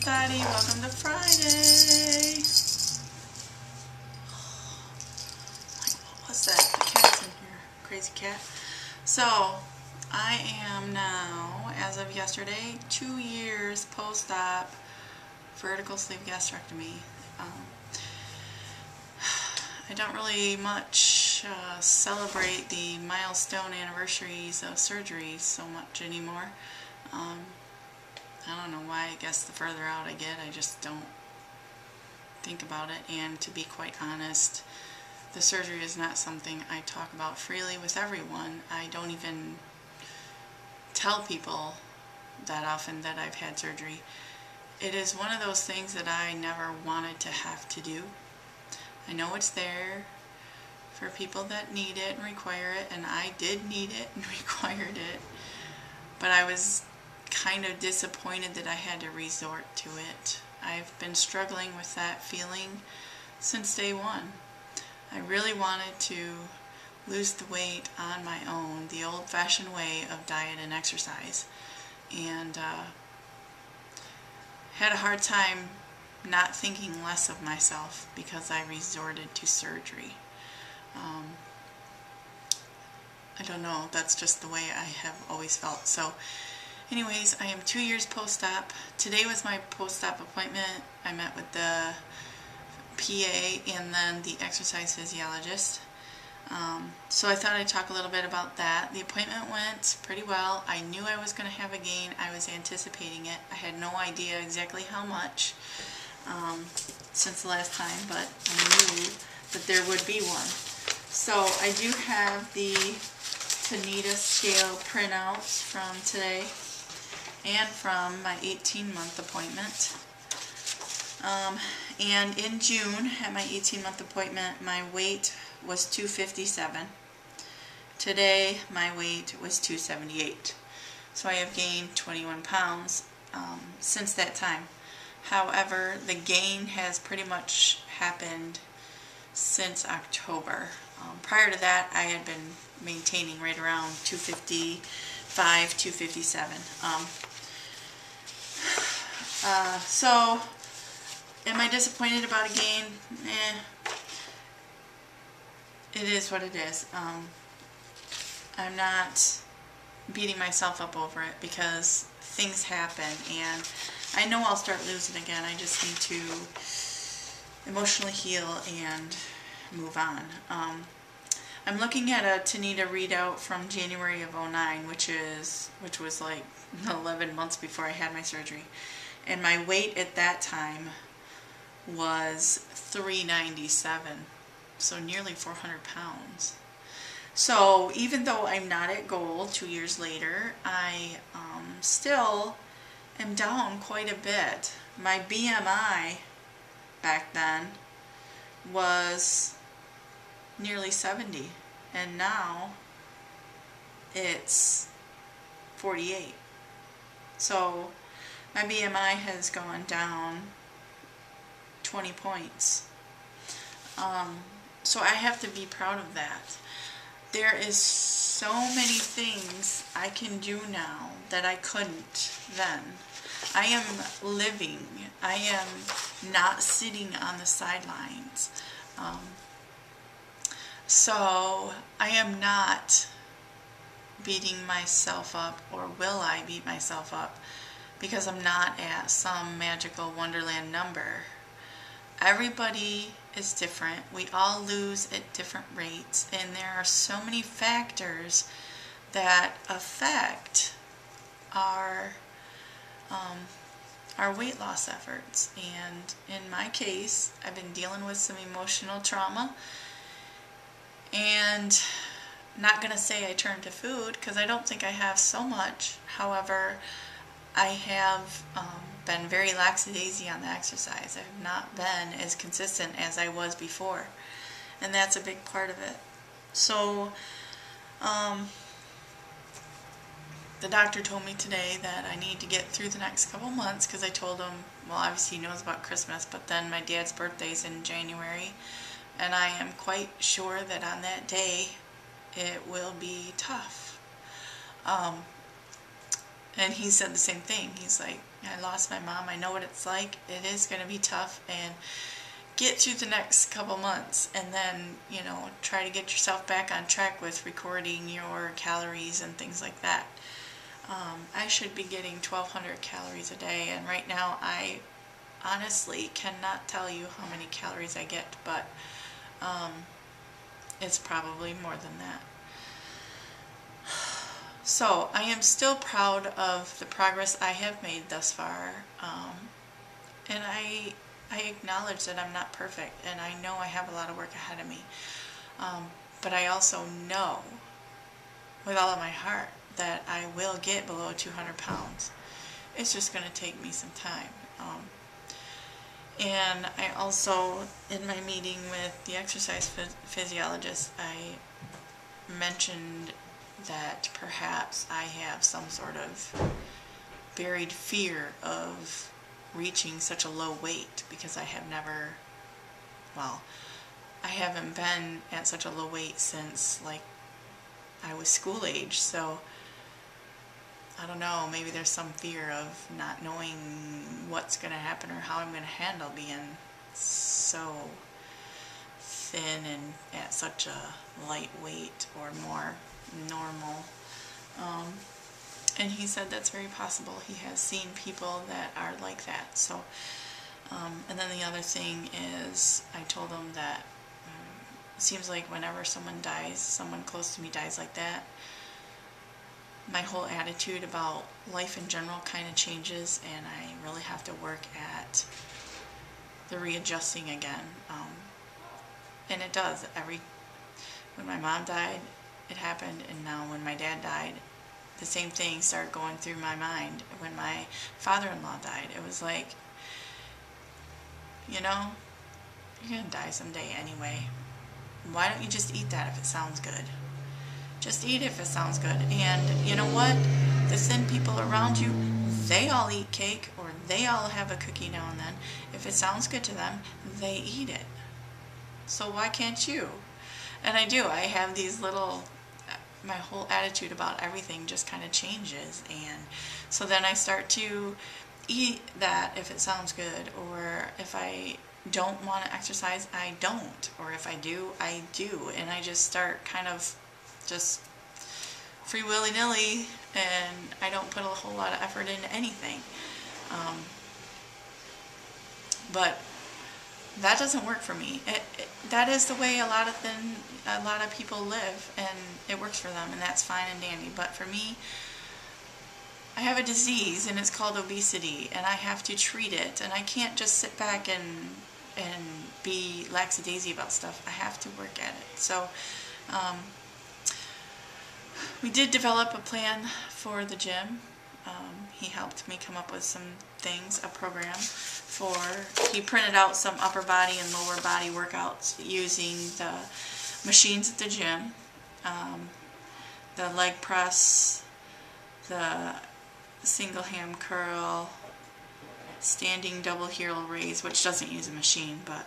Daddy. Welcome to Friday. What was that? The cat's in here. Crazy cat. So, I am now, as of yesterday, 2 years post-op vertical sleeve gastrectomy. I don't really much celebrate the milestone anniversaries of surgery so much anymore. I don't know why. I guess the further out I get, I just don't think about it. And to be quite honest, the surgery is not something I talk about freely with everyone. I don't even tell people that often that I've had surgery. It is one of those things that I never wanted to have to do. I know it's there for people that need it and require it, and I did need it and required it, but I was kind of disappointed that I had to resort to it. I've been struggling with that feeling since day one. I really wanted to lose the weight on my own, the old-fashioned way of diet and exercise, and had a hard time not thinking less of myself because I resorted to surgery. I don't know, that's just the way I have always felt. So anyways, I am 2 years post-op. Today was my post-op appointment. I met with the PA and then the exercise physiologist. So I thought I'd talk a little bit about that. The appointment went pretty well. I knew I was going to have a gain. I was anticipating it. I had no idea exactly how much since the last time, but I knew that there would be one. So I do have the Tanita scale printouts from today and from my 18-month appointment. And in June, at my 18-month appointment, my weight was 257. Today, my weight was 278. So I have gained 21 pounds since that time. However, the gain has pretty much happened since October. Prior to that, I had been maintaining right around 255, 257. So, am I disappointed about a gain? It is what it is. I'm not beating myself up over it because things happen, and I know I'll start losing again. I just need to emotionally heal and move on. I'm looking at a Tanita readout from January of 2009, which was like 11 months before I had my surgery. And my weight at that time was 397, so nearly 400 pounds. So even though I'm not at goal 2 years later, I still am down quite a bit. My BMI back then was nearly 70, and now it's 48. So my BMI has gone down 20 points. So I have to be proud of that. There is so many things I can do now that I couldn't then. I am living. I am not sitting on the sidelines. So I am not beating myself up, or will I beat myself up, because I'm not at some magical wonderland number. Everybody is different. We all lose at different rates, and there are so many factors that affect our weight loss efforts. And in my case, I've been dealing with some emotional trauma, and not going to say I turned to food, because I don't think I have so much. However, I have been very lackadaisy on the exercise. I have not been as consistent as I was before, and that's a big part of it. So the doctor told me today that I need to get through the next couple months, because I told him, well, obviously he knows about Christmas, but then my dad's birthday's in January, and I am quite sure that on that day it will be tough. And he said the same thing. He's like, I lost my mom. I know what it's like. It is going to be tough, and get through the next couple months, and then, you know, try to get yourself back on track with recording your calories and things like that. I should be getting 1,200 calories a day, and right now I honestly cannot tell you how many calories I get, but it's probably more than that. So I am still proud of the progress I have made thus far, and I acknowledge that I'm not perfect, and I know I have a lot of work ahead of me, but I also know with all of my heart that I will get below 200 pounds. It's just going to take me some time. And I also, in my meeting with the exercise physiologist, I mentioned that perhaps I have some sort of buried fear of reaching such a low weight, because I have never, well, I haven't been at such a low weight since like I was school age, so I don't know, maybe there's some fear of not knowing what's going to happen or how I'm going to handle being so thin and at such a light weight or more normal. And he said that's very possible. He has seen people that are like that. So, and then the other thing is, I told him that it seems like whenever someone dies, someone close to me dies like that, my whole attitude about life in general kind of changes, and I really have to work at the readjusting again. And it does. When my mom died, it happened, and now when my dad died, the same thing started going through my mind. When my father-in-law died, it was like, you know, you're gonna die someday anyway. Why don't you just eat that if it sounds good? Just eat it if it sounds good. And you know what? The thin people around you, they all eat cake, or they all have a cookie now and then. If it sounds good to them, they eat it. So why can't you? And I do. I have these little, my whole attitude about everything just kind of changes. And so then I start to eat that if it sounds good, or if I don't want to exercise, I don't. Or if I do, I do. And I just start kind of just free willy-nilly, and I don't put a whole lot of effort into anything. But that doesn't work for me. That is the way a lot of people live, and it works for them, and that's fine and dandy. But for me, I have a disease, and it's called obesity, and I have to treat it, and I can't just sit back and be lackadaisy about stuff. I have to work at it. So we did develop a plan for the gym. He helped me come up with some things, a program he printed out some upper body and lower body workouts using the machines at the gym, the leg press, the single ham curl, standing double heel raise, which doesn't use a machine, but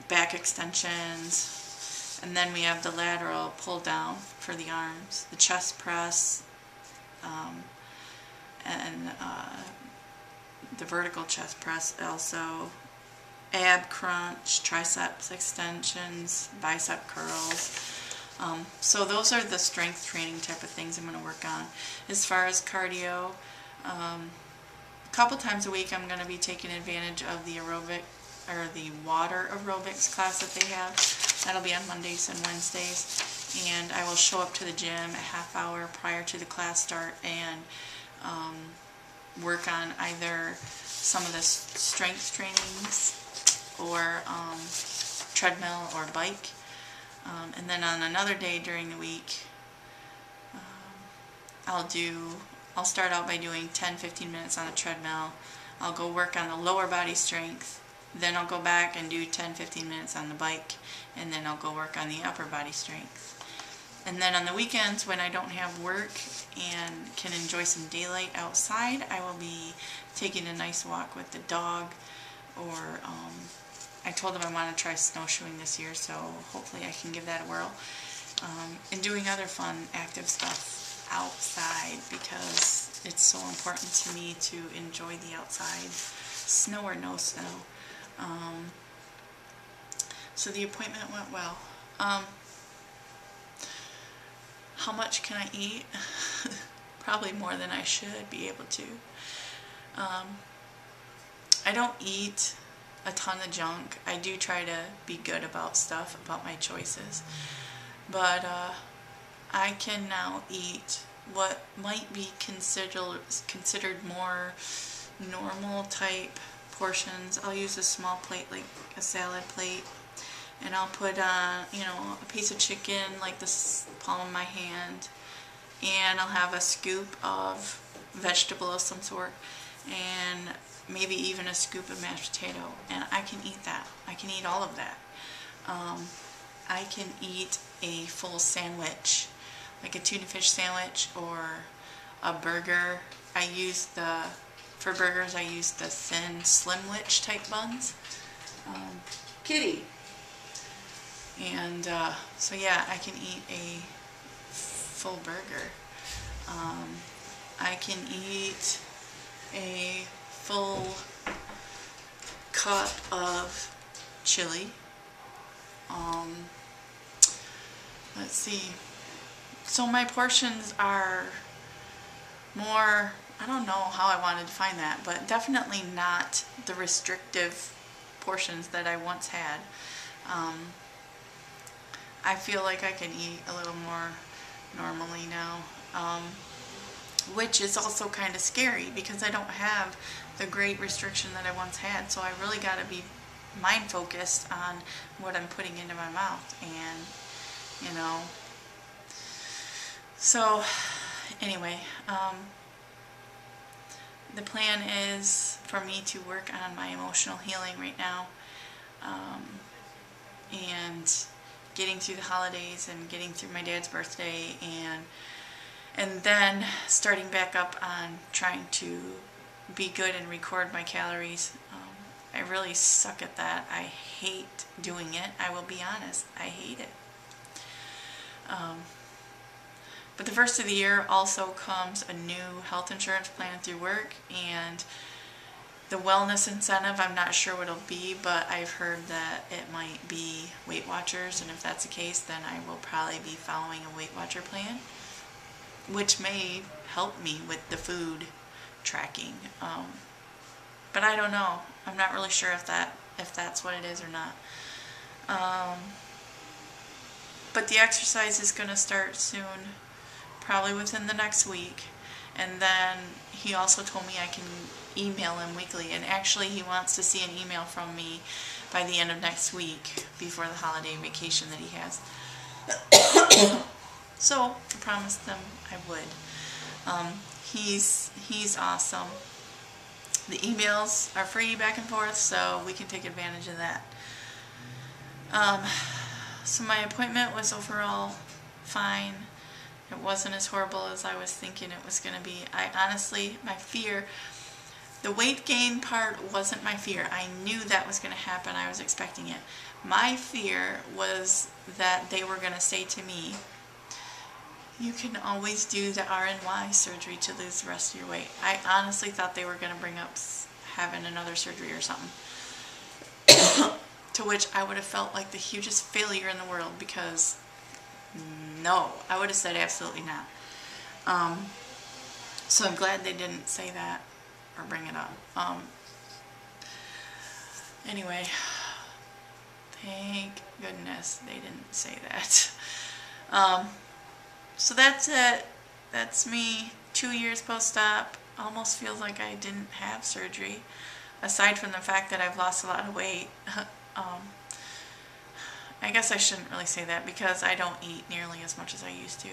back extensions, and then we have the lateral pull down for the arms, the chest press, and the vertical chest press, also ab crunch, triceps extensions, bicep curls. So those are the strength training type of things I'm going to work on. As far as cardio, a couple times a week I'm going to be taking advantage of the aerobic, or the water aerobics class that they have. That'll be on Mondays and Wednesdays, and I will show up to the gym a half hour prior to the class start and work on either some of the strength trainings or treadmill or bike. And then on another day during the week, I'll start out by doing 10-15 minutes on the treadmill. I'll go work on the lower body strength, then I'll go back and do 10-15 minutes on the bike, and then I'll go work on the upper body strength. And then on the weekends, when I don't have work and can enjoy some daylight outside, I will be taking a nice walk with the dog, or I told him I want to try snowshoeing this year, so hopefully I can give that a whirl. And doing other fun, active stuff outside, because it's so important to me to enjoy the outside, snow or no snow. So the appointment went well. How much can I eat? Probably more than I should be able to. I don't eat a ton of junk. I do try to be good about stuff, about my choices. But I can now eat what might be considered more normal type portions. I'll use a small plate, like a salad plate, and I'll put you know, a piece of chicken like this palm of my hand, and I'll have a scoop of vegetable of some sort, and maybe even a scoop of mashed potato, and I can eat that. I can eat all of that. I can eat a full sandwich, like a tuna fish sandwich or a burger. For burgers I use the thin Slimwich type buns. Kitty! And so yeah, I can eat a full burger. I can eat a full cup of chili. Let's see. So my portions are more, I don't know how I want to define that, but definitely not the restrictive portions that I once had. I feel like I can eat a little more normally now, which is also kind of scary because I don't have the great restriction that I once had, so I really got to be mind focused on what I'm putting into my mouth. And you know, so anyway, the plan is for me to work on my emotional healing right now, and getting through the holidays and getting through my dad's birthday, and then starting back up on trying to be good and record my calories. I really suck at that. I hate doing it. I will be honest. I hate it. But the first of the year also comes a new health insurance plan through work, and the wellness incentive, I'm not sure what it'll be, but I've heard that it might be Weight Watchers, and if that's the case, then I will probably be following a Weight Watcher plan, which may help me with the food tracking. But I don't know. I'm not really sure if that's what it is or not. But the exercise is going to start soon, probably within the next week. And then he also told me I can email him weekly, and actually he wants to see an email from me by the end of next week, before the holiday vacation that he has. So I promised them I would. He's awesome. The emails are free back and forth, so we can take advantage of that. So my appointment was overall fine. It wasn't as horrible as I was thinking it was going to be. I honestly, my fear, the weight gain part wasn't my fear. I knew that was going to happen. I was expecting it. My fear was that they were going to say to me, you can always do the RNY surgery to lose the rest of your weight. I honestly thought they were going to bring up having another surgery or something. To which I would have felt like the hugest failure in the world, because no, I would have said absolutely not. So I'm glad they didn't say that or bring it up. Anyway, thank goodness they didn't say that. So that's it. That's me, 2 years post-op. Almost feels like I didn't have surgery, aside from the fact that I've lost a lot of weight. I guess I shouldn't really say that, because I don't eat nearly as much as I used to.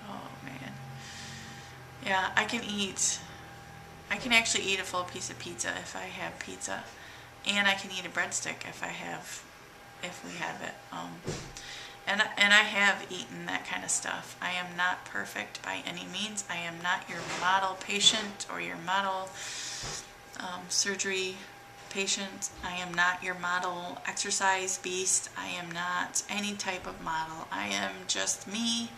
Oh man. Yeah, I can actually eat a full piece of pizza if I have pizza, and I can eat a breadstick if we have it. And I have eaten that kind of stuff. I am not perfect by any means. I am not your model patient or your model surgery patient. I am not your model exercise beast. I am not any type of model. I am just me,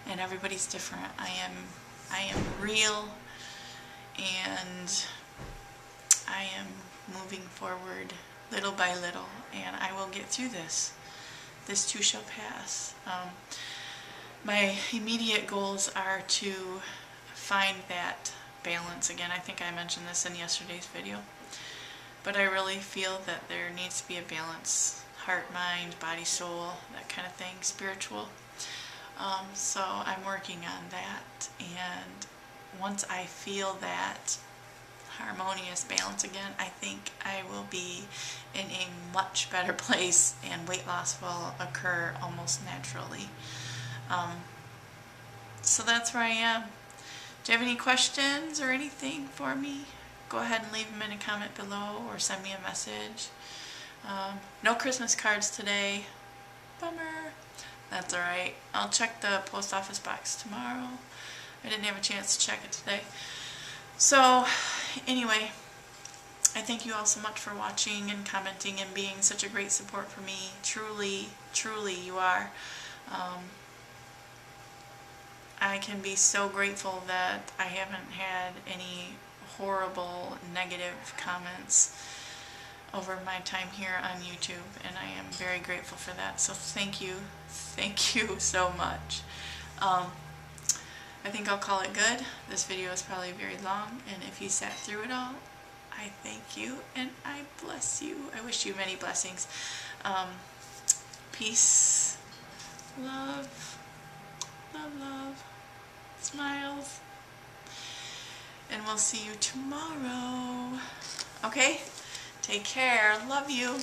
and everybody's different. I am real. and I am moving forward little by little, and I will get through this. This too shall pass. My immediate goals are to find that balance again. I think I mentioned this in yesterday's video, but I really feel that there needs to be a balance: heart, mind, body, soul, that kind of thing, spiritual. So I'm working on that, and once I feel that harmonious balance again, I think I will be in a much better place, and weight loss will occur almost naturally. So that's where I am. Do you have any questions or anything for me? Go ahead and leave them in a comment below or send me a message. No Christmas cards today. Bummer. That's alright. I'll check the post office box tomorrow. I didn't have a chance to check it today. So anyway, I thank you all so much for watching and commenting and being such a great support for me. Truly, truly you are. I can be so grateful that I haven't had any horrible negative comments over my time here on YouTube, and I am very grateful for that. So thank you so much. I think I'll call it good. This video is probably very long, and if you sat through it all, I thank you and I bless you. I wish you many blessings. Peace, love, love, love, smiles, and we'll see you tomorrow. Okay? Take care. Love you.